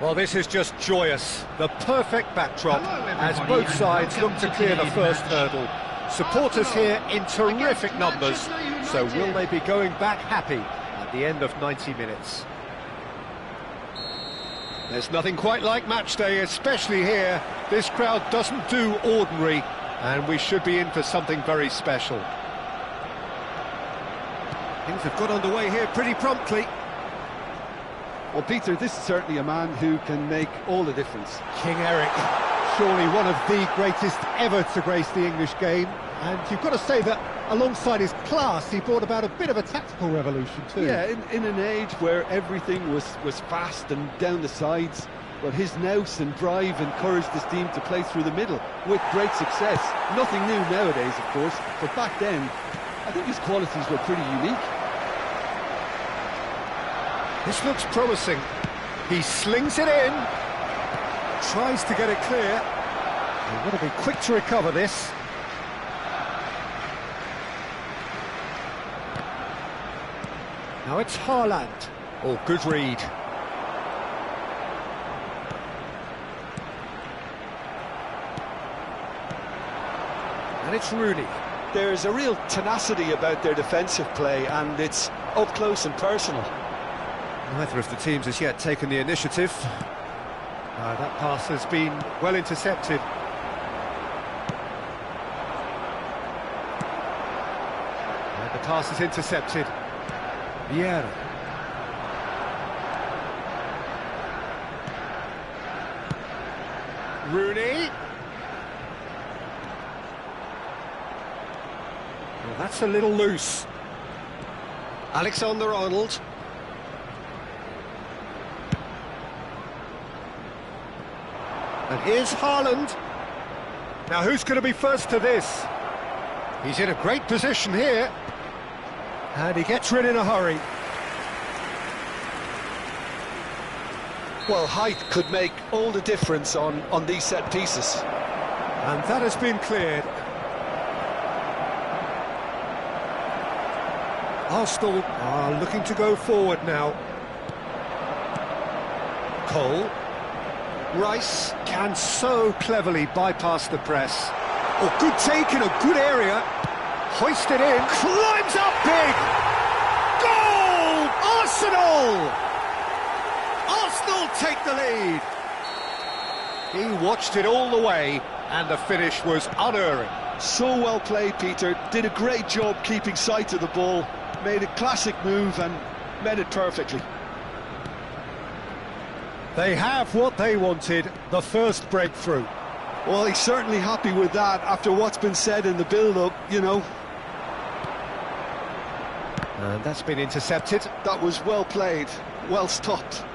Well, this is just joyous. The perfect backdrop as both sides look to clear the first hurdle. Supporters here in terrific numbers, so will they be going back happy at the end of 90 minutes? There's nothing quite like match day, especially here. This crowd doesn't do ordinary, and we should be in for something very special. Things have got underway here pretty promptly. Well, Peter, this is certainly a man who can make all the difference. King Eric, surely one of the greatest ever to grace the English game. And you've got to say that alongside his class, he brought about a bit of a tactical revolution too. Yeah, in an age where everything was fast and down the sides, well, his nous and drive encouraged his team to play through the middle with great success. Nothing new nowadays, of course, but back then, I think his qualities were pretty unique. This looks promising. He slings it in. Tries to get it clear. He's got to be quick to recover this. Now it's Haaland. Oh, good read. And it's Rooney. There's a real tenacity about their defensive play, and it's up close and personal. Neither of the teams has yet taken the initiative. That pass has been well intercepted. And the pass is intercepted. Vieira. Rooney. Well, that's a little loose. Alexander-Arnold. And here's Haaland. Now who's going to be first to this? He's in a great position here. And he gets rid in a hurry. Well, height could make all the difference on these set pieces. And that has been cleared. Arsenal are looking to go forward now. Cole. Rice can so cleverly bypass the press. Oh, good take in a good area. Hoisted in, climbs up big! Goal! Arsenal! Arsenal take the lead. He watched it all the way, and the finish was unerring. So well played, Peter. Did a great job keeping sight of the ball. Made a classic move and met it perfectly. They have what they wanted, the first breakthrough. Well, he's certainly happy with that after what's been said in the build-up, you know. And that's been intercepted. That was well played, well stopped.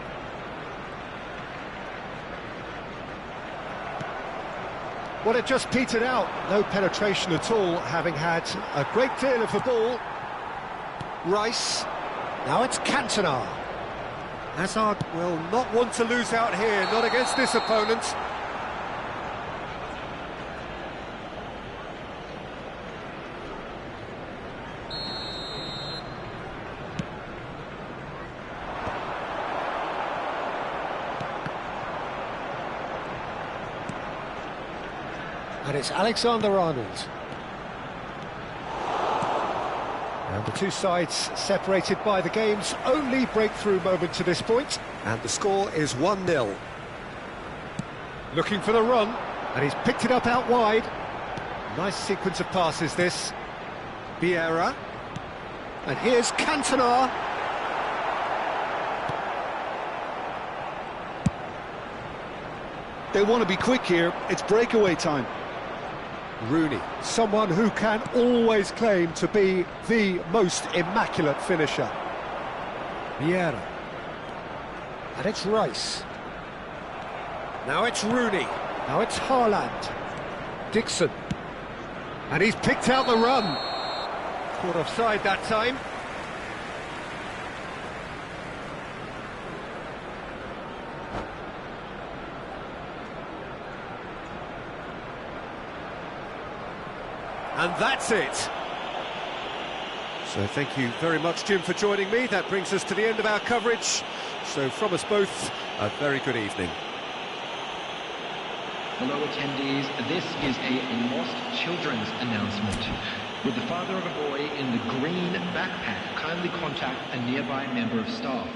Well, it just petered out. No penetration at all, having had a great deal of the ball. Rice. Now it's Cantona. Hazard will not want to lose out here, not against this opponent. And it's Alexander-Arnold. And the two sides separated by the game's only breakthrough moment to this point. And the score is 1-0. Looking for the run, and he's picked it up out wide. Nice sequence of passes, this. Vieira. And here's Cantona. They want to be quick here. It's breakaway time. Rooney, someone who can always claim to be the most immaculate finisher. Vieira. And it's Rice. Now it's Rooney. Now it's Haaland. Dixon. And he's picked out the run. Caught offside that time. And that's it. So thank you very much, Jim, for joining me. That brings us to the end of our coverage. So from us both, a very good evening. Hello attendees, this is a Lost Children's announcement. With the father of a boy in the green backpack, kindly contact a nearby member of staff.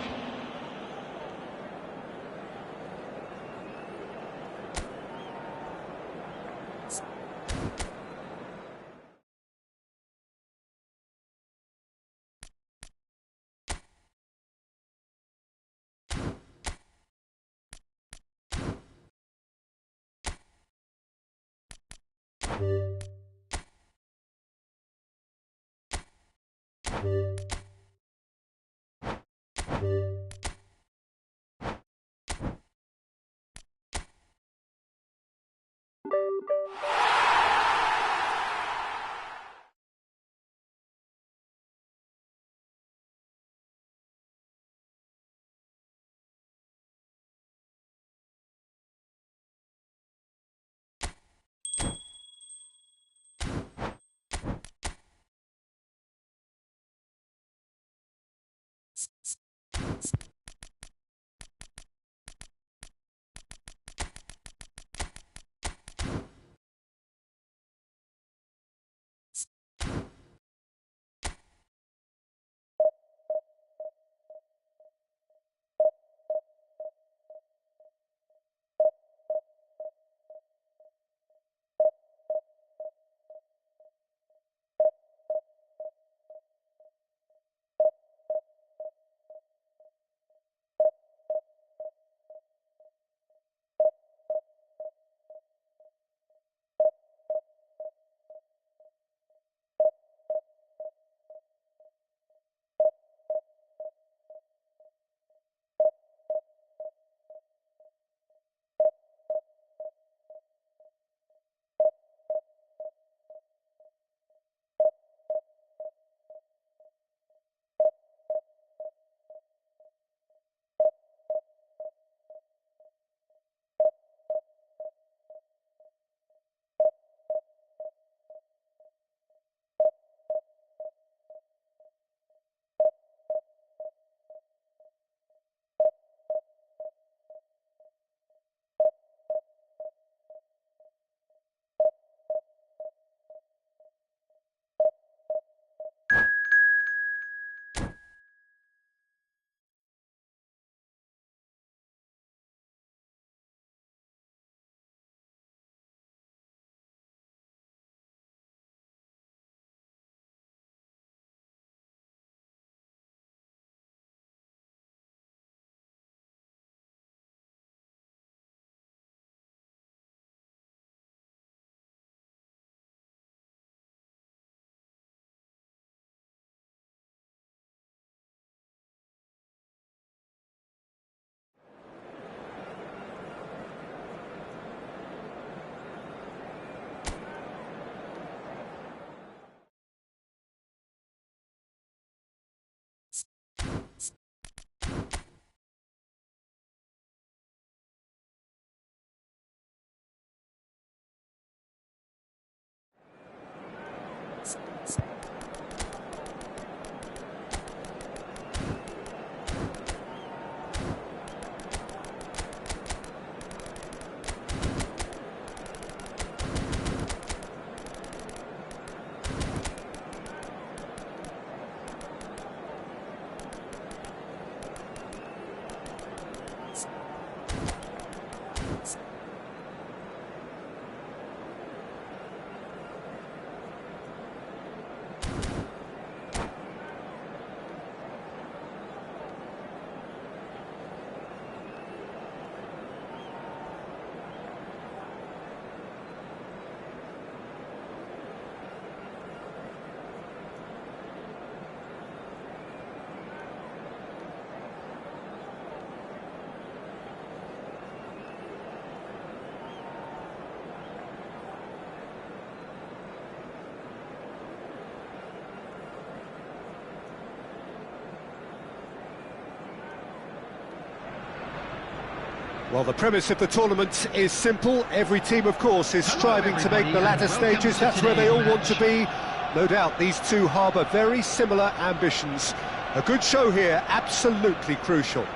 Well, the premise of the tournament is simple. Every team, of course, is striving to make the latter stages. That's where they all want to be. No doubt these two harbour very similar ambitions. A good show here, absolutely crucial.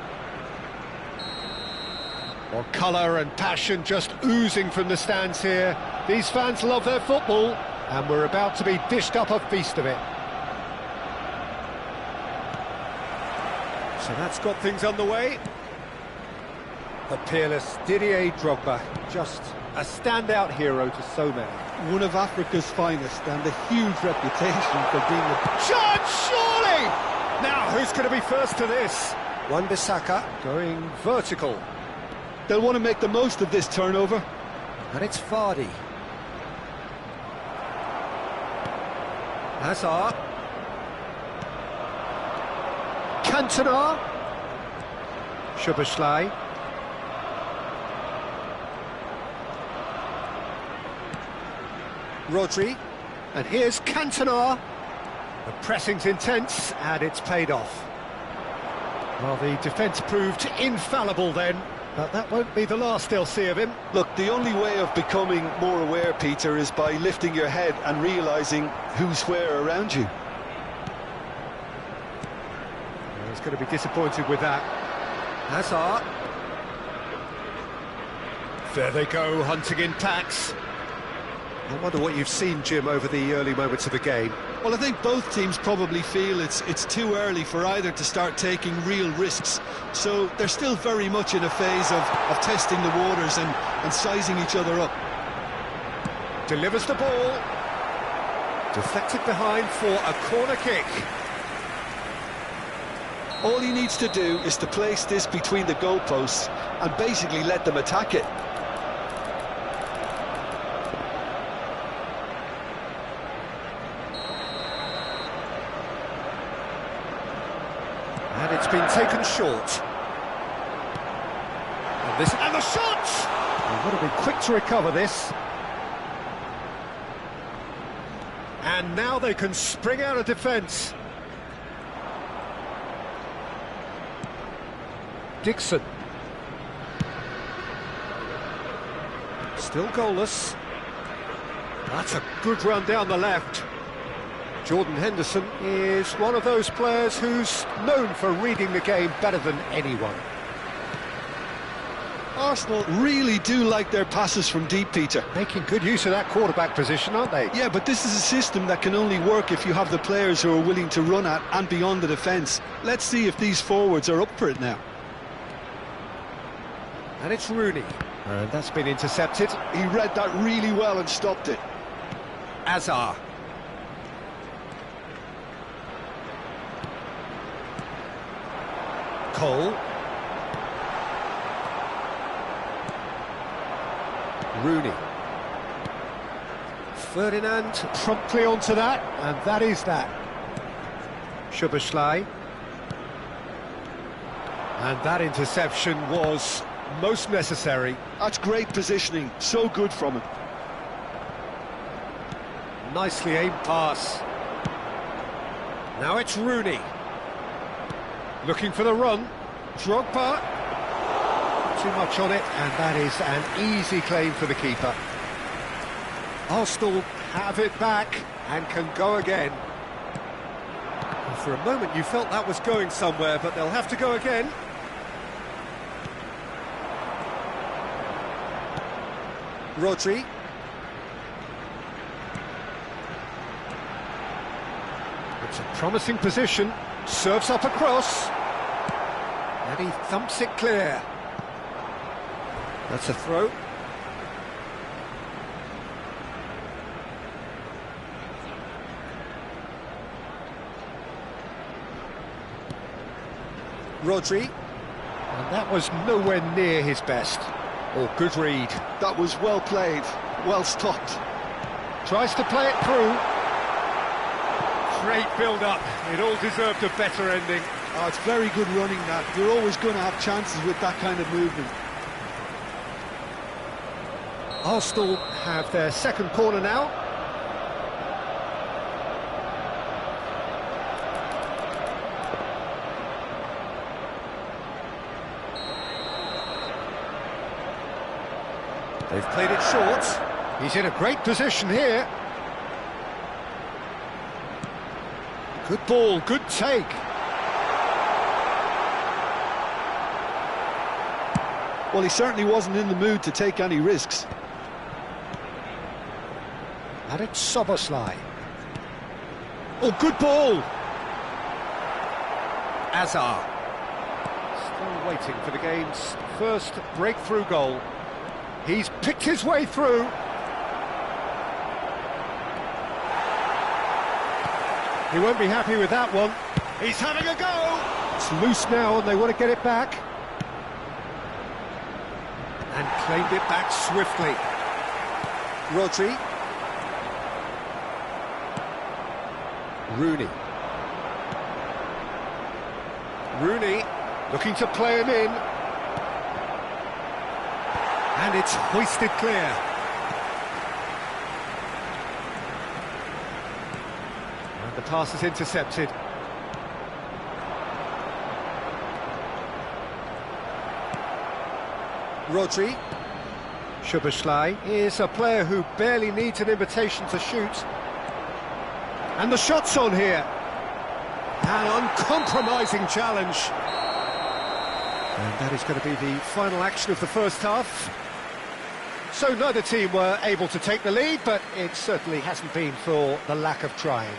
Well, colour and passion just oozing from the stands here. These fans love their football, and we're about to be dished up a feast of it. So that's got things underway. The peerless Didier Drogba, just a standout hero to so many. One of Africa's finest, and a huge reputation for being a... Chance, surely! Now, who's going to be first to this? Wan-Bissaka going vertical. They'll want to make the most of this turnover. And it's Vardy. Hazard. Cantona. Szoboszlai. Rodri. And here's Cantona. The pressing's intense, and it's paid off. Well, the defence proved infallible then, but that won't be the last they'll see of him. Look, the only way of becoming more aware, Peter, is by lifting your head and realising who's where around you. Well, he's going to be disappointed with that. Hazard. There they go, hunting in packs. I wonder what you've seen, Jim, over the early moments of the game. Well, I think both teams probably feel it's too early for either to start taking real risks. So they're still very much in a phase of testing the waters and sizing each other up. Delivers the ball. Deflected behind for a corner kick. All he needs to do is to place this between the goalposts and basically let them attack it. And it's been taken short. And the shot! They've got to be quick to recover this. And now they can spring out of defence. Dixon. Still goalless. That's a good run down the left. Jordan Henderson is one of those players who's known for reading the game better than anyone. Arsenal really do like their passes from deep, Peter. Making good use of that quarterback position, aren't they? Yeah, but this is a system that can only work if you have the players who are willing to run at and beyond the defence. Let's see if these forwards are up for it now. And it's Rooney. And that's been intercepted. He read that really well and stopped it. Azar. Cole. Rooney. Ferdinand promptly onto that, and that is that. Szoboszlai. And that interception was most necessary. That's great positioning, so good from him. Nicely aimed pass. Now it's Rooney. Looking for the run. Drogba. Too much on it, and that is an easy claim for the keeper. Arsenal have it back and can go again. And for a moment you felt that was going somewhere, but they'll have to go again. Rodri. It's a promising position. Serves up a cross. And he thumps it clear. That's a throw. Rodri. And that was nowhere near his best. Oh, good read. That was well played, well stopped. Tries to play it through. Great build-up. It all deserved a better ending. Oh, it's very good running, that. You're always going to have chances with that kind of movement. Arsenal have their second corner now. They've played it short. He's in a great position here. Good ball, good take. Well, he certainly wasn't in the mood to take any risks. And it's Szoboszlai. Oh, good ball! Azar. Still waiting for the game's first breakthrough goal. He's picked his way through. He won't be happy with that one. He's having a go! It's loose now and they want to get it back. And claimed it back swiftly. Rodri. Rooney. Rooney looking to play him in. And it's hoisted clear. And the pass is intercepted. Rodri. Szoboszlai is a player who barely needs an invitation to shoot. And the shot's on here. An uncompromising challenge. And that is going to be the final action of the first half. So neither team were able to take the lead, but it certainly hasn't been for the lack of trying.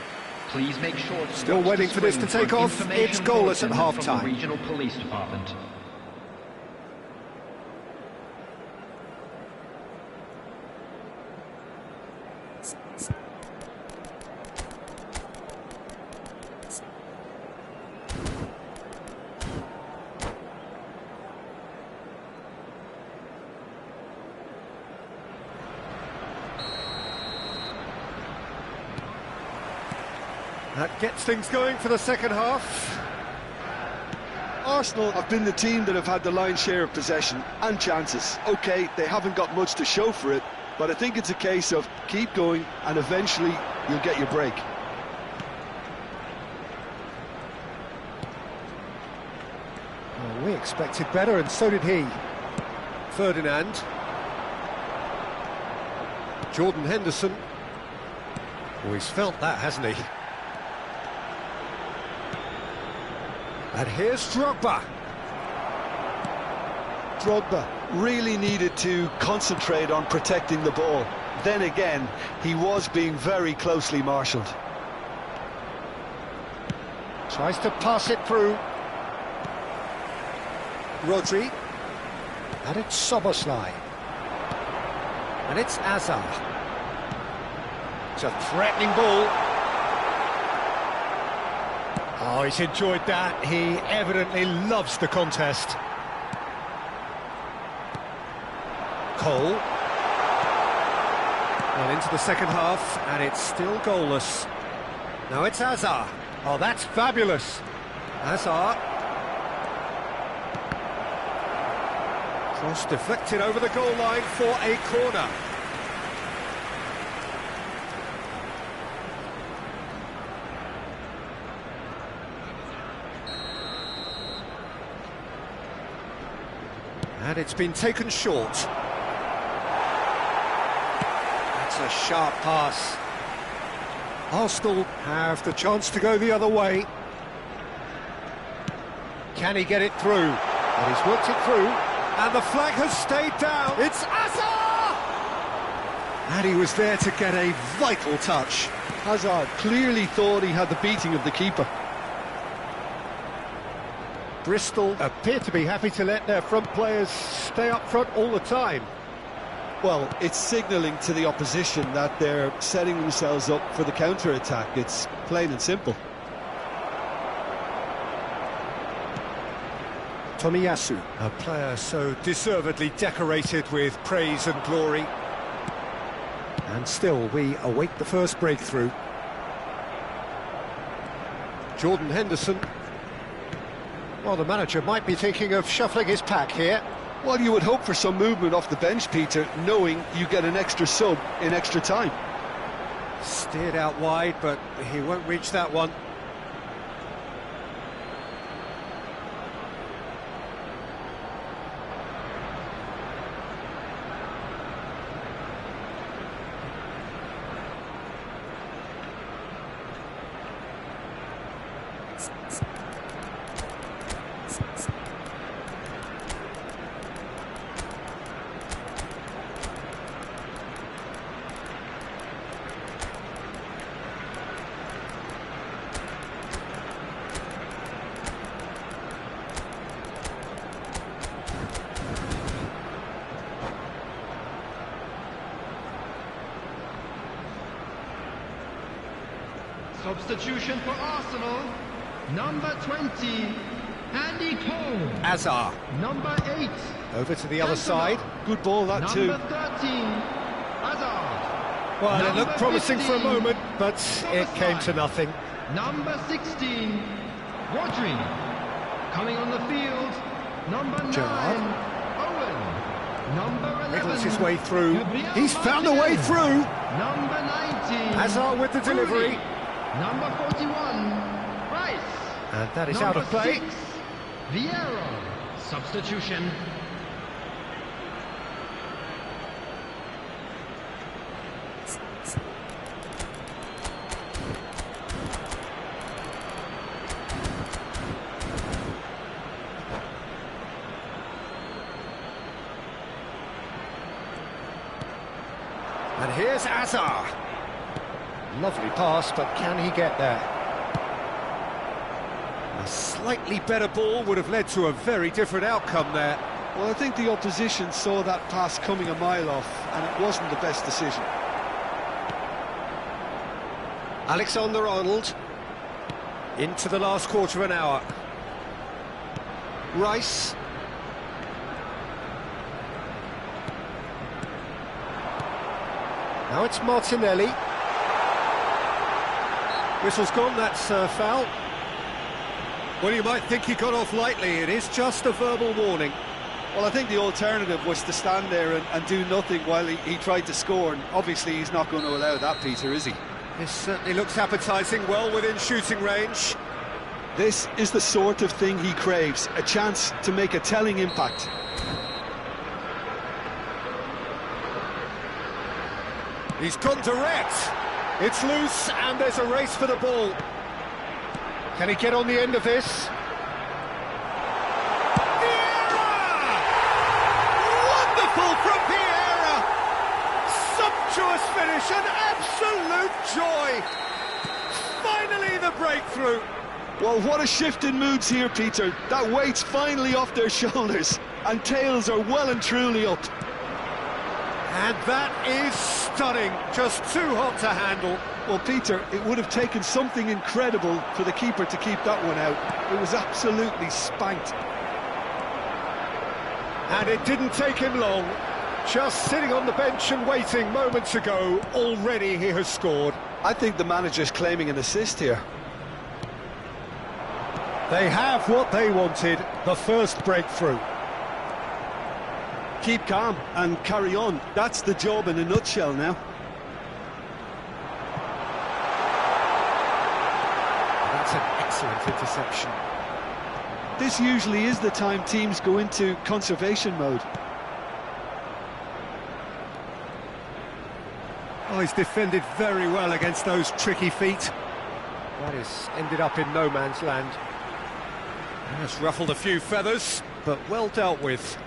Please make sure to Still watch waiting the for this to screen take an off. information It's goalless at bulletin half-time. from the Regional Police Department. That gets things going for the second half. Arsenal have been the team that have had the lion's share of possession and chances. OK, they haven't got much to show for it, but I think it's a case of keep going and eventually you'll get your break. Well, we expected better, and so did he. Ferdinand. Jordan Henderson. Oh, he's felt that, hasn't he? And here's Drogba. Drogba really needed to concentrate on protecting the ball. Then again, he was being very closely marshalled. Tries to pass it through. Rodri. And it's Szoboszlai. And it's Azar. It's a threatening ball. Oh, he's enjoyed that. He evidently loves the contest. Cole. Well, into the second half, and it's still goalless. Now it's Azar. Oh, that's fabulous. Azar. Cross deflected over the goal line for a corner. And it's been taken short. That's a sharp pass. Arsenal have the chance to go the other way. Can he get it through? But he's worked it through. And the flag has stayed down. It's Azar! And he was there to get a vital touch. Hazard clearly thought he had the beating of the keeper. Bristol appear to be happy to let their front players stay up front all the time. Well, it's signalling to the opposition that they're setting themselves up for the counter-attack. It's plain and simple. Tomiyasu, a player so deservedly decorated with praise and glory. And still, we await the first breakthrough. Jordan Henderson. Well, the manager might be thinking of shuffling his pack here. Well, you would hope for some movement off the bench, Peter, knowing you get an extra sub in extra time. Steered out wide, but he won't reach that one. Substitution for Arsenal, number 20, Andy Cole. Hazard. Number 8. Over to the other side. Good ball, that too. Number 13, Hazard. Well, it Number looked promising for a 15, moment, but it came to nothing. Number 16, Rodri. Coming on the field, number 9, Gerrard. Owen. Number 11, Wriggles his way through. Gabriel He's found a way Martinez. through. Number 19, Hazard with the delivery. Rooney. Number 41, Rice. And that is Number out of play. 6, Vieira. Substitution. And here's Hazard. Lovely pass, but can he get there? A slightly better ball would have led to a very different outcome there. Well, I think the opposition saw that pass coming a mile off, and it wasn't the best decision. Alexander-Arnold. Into the last quarter of an hour. Rice. Now it's Martinelli. Whistle's gone, that's foul. Well, you might think he got off lightly. It is just a verbal warning. Well, I think the alternative was to stand there and do nothing while he tried to score, and obviously he's not going to allow that, Peter, is he? This certainly looks appetising, well within shooting range. This is the sort of thing he craves, a chance to make a telling impact. He's gone direct. It's loose, and there's a race for the ball. Can he get on the end of this? Vieira! Wonderful from Vieira! Sumptuous finish, an absolute joy! Finally the breakthrough. Well, what a shift in moods here, Peter. That weight's finally off their shoulders, and tails are well and truly up. And that is stunning, just too hot to handle. Well, Peter, it would have taken something incredible for the keeper to keep that one out. It was absolutely spanked. And it didn't take him long. Just sitting on the bench and waiting moments ago, already he has scored. I think the manager's claiming an assist here. They have what they wanted, the first breakthrough. Keep calm and carry on. That's the job in a nutshell now. That's an excellent interception. This usually is the time teams go into conservation mode. Oh, he's defended very well against those tricky feet. That has ended up in no man's land. Has ruffled a few feathers, but well dealt with.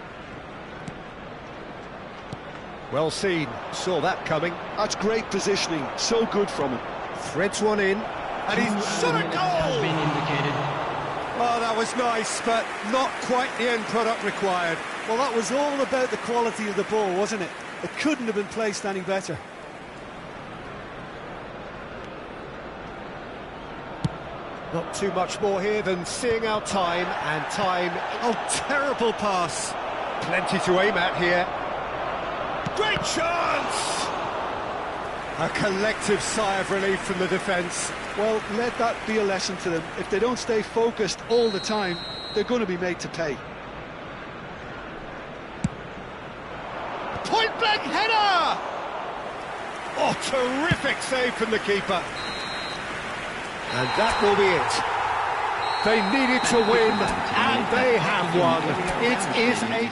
Well seen, saw that coming. That's great positioning, so good from him. Threads one in, and he's shot a Has goal! been indicated. Oh, that was nice, but not quite the end product required. Well, that was all about the quality of the ball, wasn't it? It couldn't have been placed any better. Not too much more here than seeing out time, and time... Oh, terrible pass. Plenty to aim at here. Great chance! A collective sigh of relief from the defence. Well, let that be a lesson to them. If they don't stay focused all the time, they're going to be made to pay. Point-blank header! Oh, terrific save from the keeper. And that will be it. They needed to win, and they have won. It is a...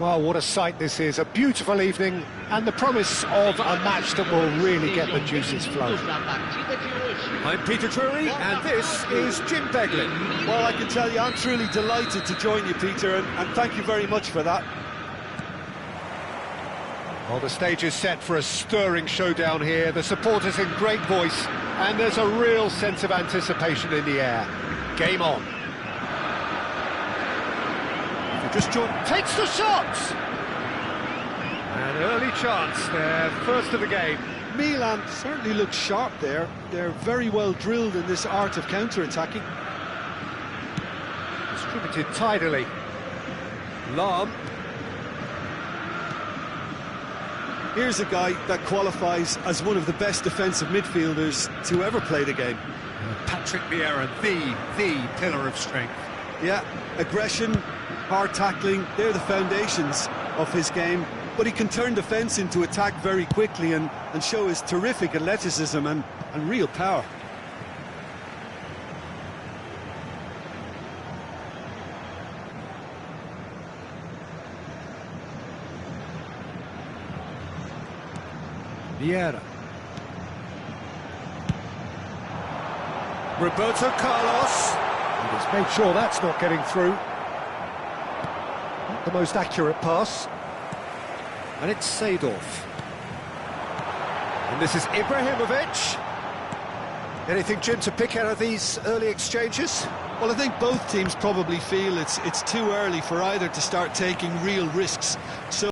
Well, what a sight this is. A beautiful evening and the promise of a match that will really get the juices flowing. I'm Peter Drury and this is Jim Beglin. Well, I can tell you I'm truly delighted to join you, Peter, and thank you very much for that. Well, the stage is set for a stirring showdown here. The supporters in great voice and there's a real sense of anticipation in the air. Game on. Just takes the shot! An early chance there, first of the game. Milan certainly looks sharp there. They're very well drilled in this art of counter-attacking. Distributed tidily. Lahm. Here's a guy that qualifies as one of the best defensive midfielders to ever play the game. Patrick Vieira, the pillar of strength. Yeah, aggression, hard tackling, they're the foundations of his game, but he can turn defence into attack very quickly and show his terrific athleticism and real power. Vieira. Roberto Carlos. And he's made sure that's not getting through. Not the most accurate pass. And it's Seedorf. And this is Ibrahimovic. Anything, Jim, to pick out of these early exchanges? Well, I think both teams probably feel it's too early for either to start taking real risks. So